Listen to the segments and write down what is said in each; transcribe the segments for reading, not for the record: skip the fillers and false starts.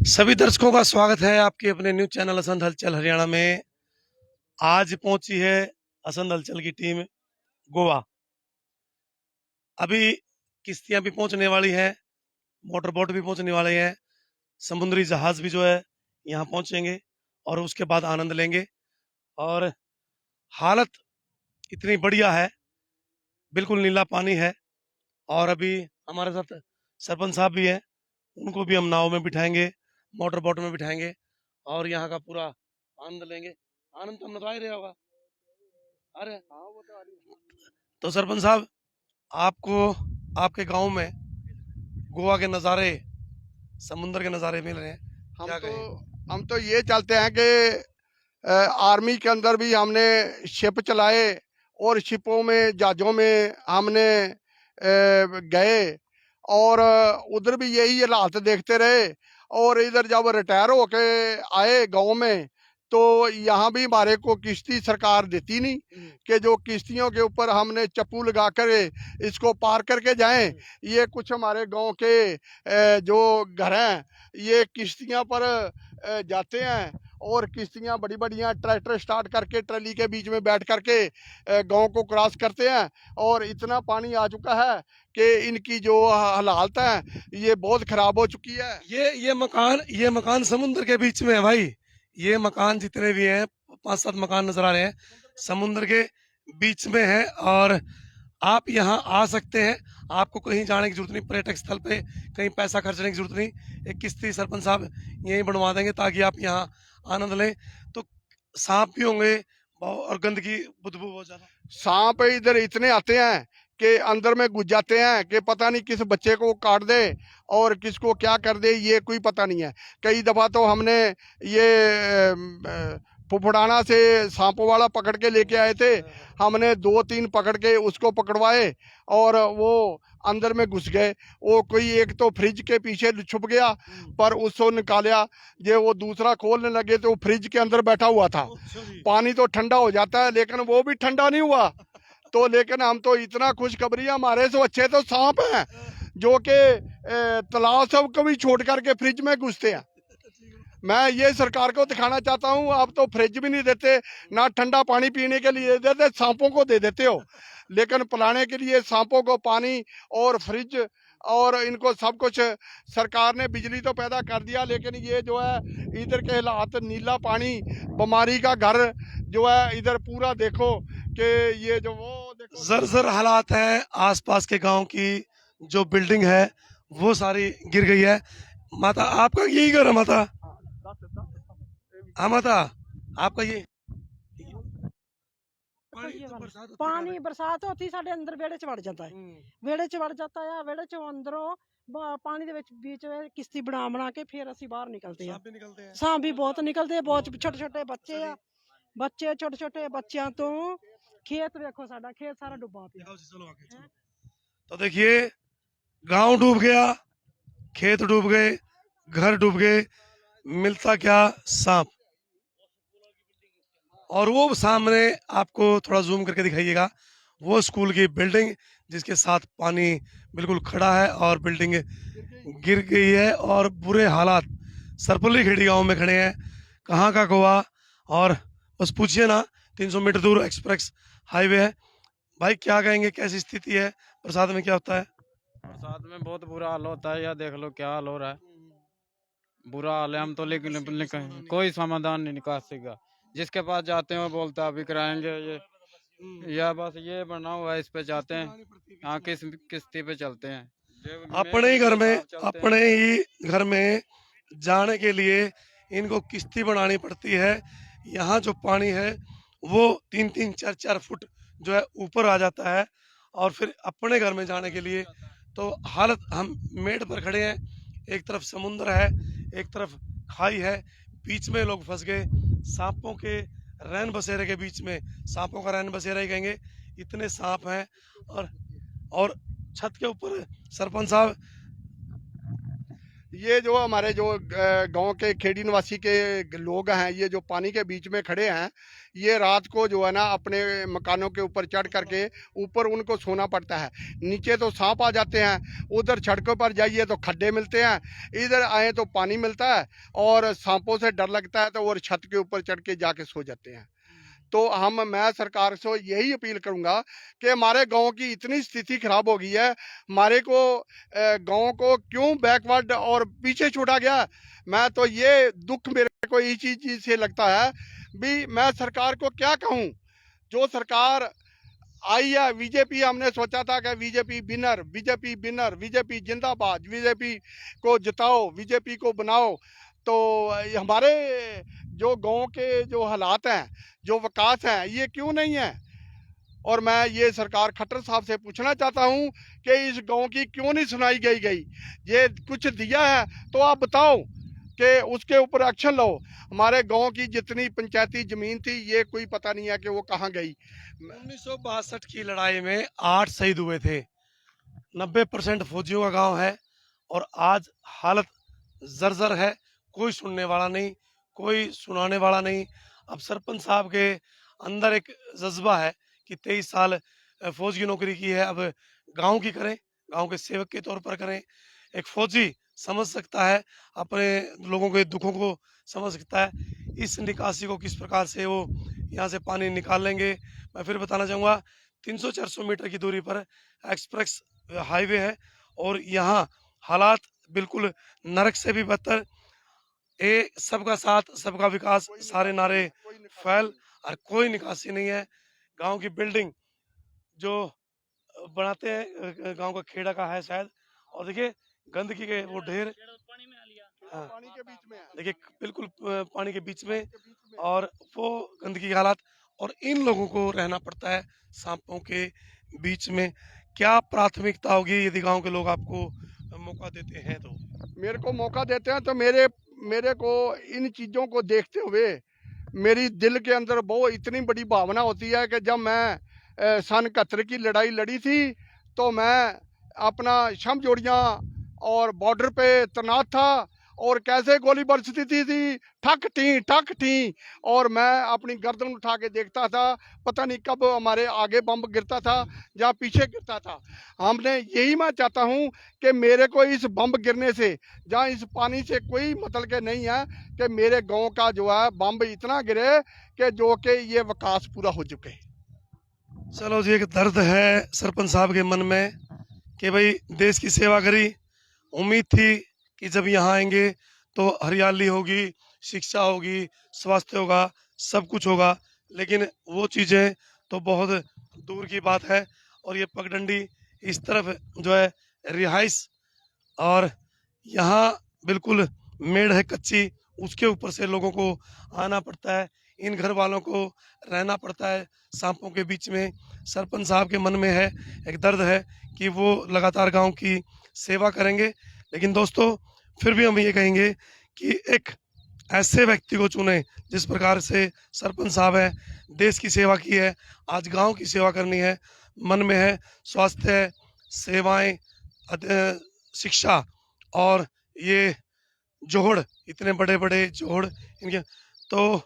सभी दर्शकों का स्वागत है आपके अपने न्यूज चैनल असंध हलचल हरियाणा में। आज पहुंची है असंध हलचल की टीम गोवा। अभी किश्तियां भी पहुंचने वाली हैं, मोटर बोट भी पहुंचने वाले हैं, समुद्री जहाज भी जो है यहाँ पहुंचेंगे और उसके बाद आनंद लेंगे। और हालत इतनी बढ़िया है, बिल्कुल नीला पानी है। और अभी हमारे साथ सरपंच साहब भी हैं, उनको भी हम नाव में बिठाएंगे, मोटर बोट में बिठाएंगे और यहाँ का पूरा आनंद लेंगे। आनंद तो हम तो आ ही रहा होगा। अरे तो सरपंच साहब, आपको आपके गांव में गोवा के नज़ारे, समुंदर के नज़ारे मिल रहे हैं, हम क्या तो कहें? हम तो ये चाहते हैं कि आर्मी के अंदर भी हमने शिप चलाए और शिपों में जहाज़ों में हमने गए और उधर भी यही हालात देखते रहे। और इधर जब रिटायर होके आए गांव में तो यहाँ भी हमारे को किश्ती सरकार देती नहीं कि जो किश्तियों के ऊपर हमने चप्पू लगा कर इसको पार करके जाएं। ये कुछ हमारे गांव के जो घर हैं ये किश्तियां पर जाते हैं और किश्तियां बड़ी बढ़िया ट्रैक्टर स्टार्ट करके ट्रैली के बीच में बैठ करके गांव को क्रॉस करते हैं। और इतना पानी आ चुका है कि इनकी जो हालात है ये बहुत खराब हो चुकी है। ये मकान समुंदर के बीच में है भाई। ये मकान जितने भी हैं, 5-7 मकान नजर आ रहे हैं, समुंदर के बीच में है। और आप यहाँ आ सकते हैं, आपको कहीं जाने की जरूरत नहीं, पर्यटक स्थल पे कहीं पैसा खर्चने की जरूरत नहीं। एक किश्ती सरपंच साहब यहीं बनवा देंगे ताकि आप यहाँ आनंद लें। तो सांप भी होंगे और गंदगी, बदबू बहुत ज्यादा। सांप इधर इतने आते हैं कि अंदर में घुस जाते हैं कि पता नहीं किस बच्चे को काट दे और किसको क्या कर दे, ये कोई पता नहीं है। कई दफा तो हमने ये फुफड़ाना से सांपों वाला पकड़ के लेके आए थे। हमने 2-3 पकड़ के उसको पकड़वाए और वो अंदर में घुस गए। वो कोई एक तो फ्रिज के पीछे छुप गया पर उसको निकाला। जे वो दूसरा खोलने लगे तो फ्रिज के अंदर बैठा हुआ था। पानी तो ठंडा हो जाता है लेकिन वो भी ठंडा नहीं हुआ। तो लेकिन हम तो इतना खुशखबरी, हमारे से अच्छे तो सांप हैं जो कि तालाब सब को भी छोड़ करके फ्रिज में घुसते हैं। मैं ये सरकार को दिखाना चाहता हूँ, आप तो फ्रिज भी नहीं देते, ना ठंडा पानी पीने के लिए देते, सांपों को दे देते हो। लेकिन पिलाने के लिए सांपों को पानी और फ्रिज और इनको सब कुछ सरकार ने बिजली तो पैदा कर दिया। लेकिन ये जो है इधर के हालात, नीला पानी, बीमारी का घर जो है इधर पूरा देखो कि ये जो वो देखो जर्जर हालात है। आसपास के गांव की जो बिल्डिंग है वो सारी गिर गई है। माता, आपका यही घर है माता? हाँ माता, आपका ये पानी तो बरसात होती पानी है। बरसात होती ਸਾਡੇ ਅੰਦਰ ਵਿਹੜੇ ਚ ਵੜ ਜਾਂਦਾ ਹੈ। ਵਿਹੜੇ ਚ ਵੜ ਜਾਂਦਾ ਆ, ਵਿਹੜੇ ਚੋਂ ਅੰਦਰੋਂ ਪਾਣੀ ਦੇ ਵਿੱਚ बीच में किश्ती बना के फिर ਅਸੀਂ बाहर निकलते हैं। सांप भी निकलते हैं। सांप भी बहुत निकलते हैं, बहुत छोटे छोटे बच्चे आ, बच्चे छोटे छोटे बच्चों तो खेत देखो, साडा खेत सारा डुबा पिया। दिखाओ जी, चलो आगे चलो। तो देखिए, गांव डूब गया, खेत डूब गए, घर डूब गए, मिलता क्या? सांप। और वो सामने आपको थोड़ा जूम करके दिखाइएगा, वो स्कूल की बिल्डिंग जिसके साथ पानी बिल्कुल खड़ा है और बिल्डिंग गिर गई है और बुरे हालात। सरपल्ली खेड़ी गांव में खड़े हैं, कहाँ का गोवा। और बस पूछिए ना, 300 मीटर दूर एक्सप्रेस हाईवे है। भाई क्या कहेंगे, कैसी स्थिति है, बरसात में क्या होता है? बरसात में बहुत बुरा हाल होता है, या देख लो क्या हाल हो रहा है। बुरा हाल है, हम तो लेकिन कोई समाधान नहीं निकाल सकेगा। जिसके पास जाते हैं वो बोलता है अभी कराएंगे ये, या बस ये बना हुआ है, इस पे जाते हैं। हाँ, किस्ती पे चलते हैं। अपने ही घर में, अपने ही घर में जाने के लिए इनको किश्ती बनानी पड़ती है। यहाँ जो पानी है वो 3-3, 4-4 फुट जो है ऊपर आ जाता है। और फिर अपने घर में जाने के लिए तो हालत, हम मेड पर खड़े हैं, एक तरफ समुद्र है, एक तरफ खाई है, बीच में लोग फंस गए। सांपों के रैन बसेरे के बीच में, सांपों का रैन बसेरा ही कहेंगे, इतने सांप हैं। और छत के ऊपर सरपंच साहब, ये जो हमारे जो गांव के खेड़ी निवासी के लोग हैं, ये जो पानी के बीच में खड़े हैं, ये रात को जो है ना अपने मकानों के ऊपर चढ़ करके ऊपर उनको सोना पड़ता है। नीचे तो सांप आ जाते हैं, उधर सड़कों पर जाइए तो खड्डे मिलते हैं, इधर आए तो पानी मिलता है और सांपों से डर लगता है, तो और छत के ऊपर चढ़ के जाके सो जाते हैं। तो मैं सरकार से यही अपील करूंगा कि हमारे गांव की इतनी स्थिति खराब हो गई है, हमारे को गांव को क्यों बैकवर्ड और पीछे छोड़ा गया। मैं तो ये दुख मेरे को इसी चीज से लगता है भी, मैं सरकार को क्या कहूं। जो सरकार आई है बीजेपी, हमने सोचा था कि BJP winner, BJP winner, BJP जिंदाबाद, बीजेपी को जिताओ, बीजेपी को बनाओ। तो हमारे जो गांव के जो हालात हैं, जो विकास है, ये क्यों नहीं है। और मैं ये सरकार खट्टर साहब से पूछना चाहता हूं कि इस गांव की क्यों नहीं सुनाई गई। ये कुछ दिया है तो आप बताओ कि उसके ऊपर एक्शन लो। हमारे गांव की जितनी पंचायती जमीन थी, ये कोई पता नहीं है कि वो कहाँ गई। 1962 की लड़ाई में 8 शहीद हुए थे, 90% फौजियों का गांव है और आज हालत जर्जर है। कोई सुनने वाला नहीं, कोई सुनाने वाला नहीं। अब सरपंच साहब के अंदर एक जज्बा है कि 23 साल फौज की नौकरी की है, अब गांव की करें, गांव के सेवक के तौर पर करें। एक फौजी समझ सकता है, अपने लोगों के दुखों को समझ सकता है। इस निकासी को किस प्रकार से वो यहाँ से पानी निकाल लेंगे। मैं फिर बताना चाहूँगा, 300-400 मीटर की दूरी पर एक्सप्रेस हाईवे है और यहाँ हालात बिल्कुल नरक से भी बदतर। ए सबका साथ, सबका विकास, सारे नारे फैल और कोई निकासी नहीं है। गांव की बिल्डिंग जो बनाते हैं, गांव का खेड़ा का है शायद, और देखिए गंदगी के वो ढेर, हाँ, पानी के बीच में है, देखिए बिल्कुल पानी के बीच में, और वो गंदगी के हालात, और इन लोगों को रहना पड़ता है सांपों के बीच में। क्या प्राथमिकता होगी यदि गांव के लोग आपको मौका देते हैं तो? मेरे को मौका देते हैं तो मेरे को इन चीज़ों को देखते हुए मेरी दिल के अंदर वो इतनी बड़ी भावना होती है कि जब मैं सन 71 की लड़ाई लड़ी थी, तो मैं अपना शम जोड़ियाँ और बॉर्डर पे तैनात था, और कैसे गोली बरसती थी, ठक ठी, और मैं अपनी गर्दन उठा के देखता था, पता नहीं कब हमारे आगे बम गिरता था या पीछे गिरता था। हमने यही मैं चाहता हूँ कि मेरे को इस बम गिरने से, जहाँ इस पानी से कोई मतलब के नहीं है, कि मेरे गांव का जो है बम इतना गिरे कि जो कि ये विकास पूरा हो चुके। चलो जी, एक दर्द है सरपंच साहब के मन में कि भाई देश की सेवा करी, उम्मीद थी कि जब यहाँ आएंगे तो हरियाली होगी, शिक्षा होगी, स्वास्थ्य होगा, सब कुछ होगा, लेकिन वो चीज़ें तो बहुत दूर की बात है। और ये पगडंडी इस तरफ जो है रिहाइश, और यहाँ बिल्कुल मेड़ है कच्ची, उसके ऊपर से लोगों को आना पड़ता है, इन घर वालों को रहना पड़ता है सांपों के बीच में। सरपंच साहब के मन में है, एक दर्द है कि वो लगातार गांव की सेवा करेंगे, लेकिन दोस्तों फिर भी हम ये कहेंगे कि एक ऐसे व्यक्ति को चुने जिस प्रकार से सरपंच साहब है, देश की सेवा की है, आज गांव की सेवा करनी है, मन में है स्वास्थ्य सेवाएं, शिक्षा, और ये जोड़, इतने बड़े बड़े जोड़ इनके, तो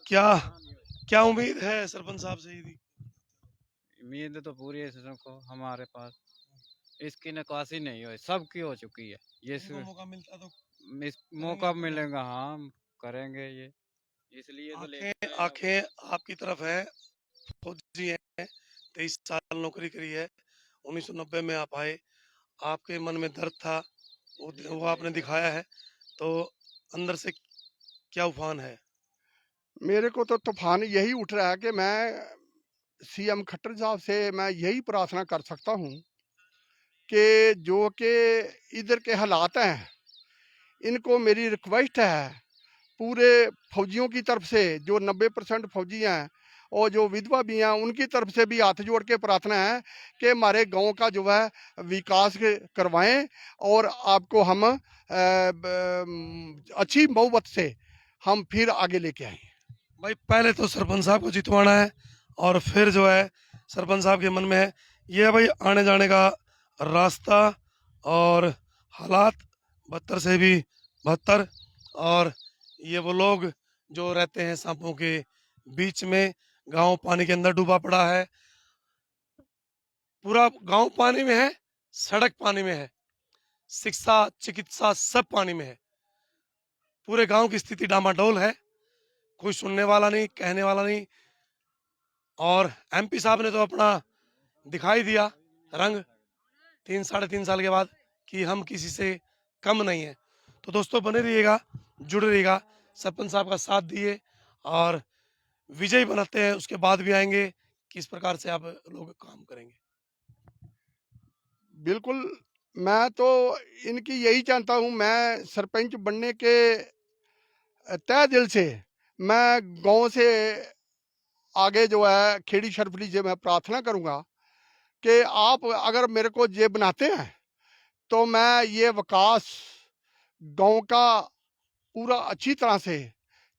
क्या क्या उम्मीद है सरपंच साहब से? यदि उम्मीद तो पूरी है सबको हमारे पास, इसकी निकासी नहीं हुई, सबकी हो चुकी है। ये इनको मौका मिलता तो मौका मिलेगा, हाँ हम करेंगे ये, इसलिए तो आंखें आंखें आपकी तरफ है, फौजी हैं, 23 साल नौकरी करी है, 1990 में आप आए, आपके मन में दर्द था, वो आपने दिखाया है, तो अंदर से क्या उफान है? मेरे को तो तूफान यही उठ रहा है कि मैं सीएम खट्टर साहब से मैं यही प्रार्थना कर सकता हूँ कि जो कि इधर के हालात हैं, इनको मेरी रिक्वेस्ट है पूरे फौजियों की तरफ से, जो 90% फौजी हैं और जो विधवा भी हैं, उनकी तरफ से भी हाथ जोड़ के प्रार्थना है कि हमारे गांव का जो है विकास करवाएं, और आपको हम अच्छी मोहब्बत से हम फिर आगे लेके आए। भाई पहले तो सरपंच साहब को जितवाना है, और फिर जो है सरपंच साहब के मन में है ये है भाई आने जाने का रास्ता और हालात 72 से भी 72। और ये वो लोग जो रहते हैं सांपों के बीच में। गांव पानी के अंदर डूबा पड़ा है, पूरा गांव पानी में है, सड़क पानी में है, शिक्षा चिकित्सा सब पानी में है। पूरे गांव की स्थिति डामाडोल है, कोई सुनने वाला नहीं, कहने वाला नहीं। और एमपी साहब ने तो अपना दिखाई दिया रंग 3 साढ़े 3 साल के बाद कि हम किसी से कम नहीं है। तो दोस्तों बने रहिएगा, जुड़े रहिएगा, सरपंच साहब का साथ दिए और विजयी बनाते हैं, उसके बाद भी आएंगे किस प्रकार से आप लोग काम करेंगे। बिल्कुल, मैं तो इनकी यही चाहता हूँ। मैं सरपंच बनने के तहे दिल से मैं गांव से आगे जो है खेड़ी शरफली से मैं प्रार्थना करूंगा कि आप अगर मेरे को ये बनाते हैं तो मैं ये विकास गांव का पूरा अच्छी तरह से,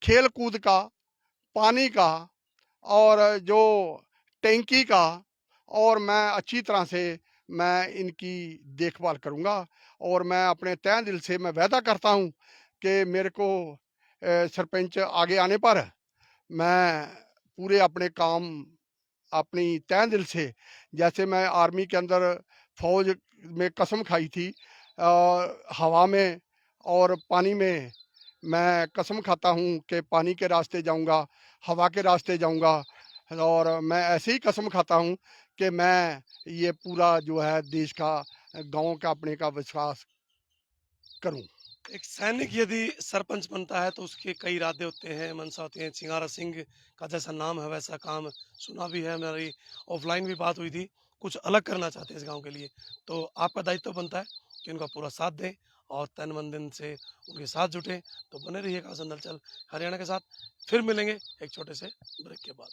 खेल कूद का, पानी का और जो टैंकी का, और मैं अच्छी तरह से मैं इनकी देखभाल करूंगा। और मैं अपने तहे दिल से मैं वादा करता हूं कि मेरे को सरपंच आगे आने पर मैं पूरे अपने काम अपनी तहे दिल से, जैसे मैं आर्मी के अंदर फौज में कसम खाई थी, हवा में और पानी में मैं कसम खाता हूँ कि पानी के रास्ते जाऊंगा, हवा के रास्ते जाऊंगा। और मैं ऐसे ही कसम खाता हूँ कि मैं ये पूरा जो है देश का, गांव का अपने का विश्वास करूं। एक सैनिक यदि सरपंच बनता है तो उसके कई इरादे होते हैं, मनसा होती है। चिंगारा सिंह का जैसा नाम है वैसा काम, सुना भी है, हमारी ऑफलाइन भी बात हुई थी। कुछ अलग करना चाहते हैं इस गांव के लिए, तो आपका दायित्व बनता है कि उनका पूरा साथ दें और तन मन धन से उनके साथ जुटें। तो बने रहिएगा आसन हलचल हरियाणा के साथ। फिर मिलेंगे एक छोटे से ब्रेक के बाद।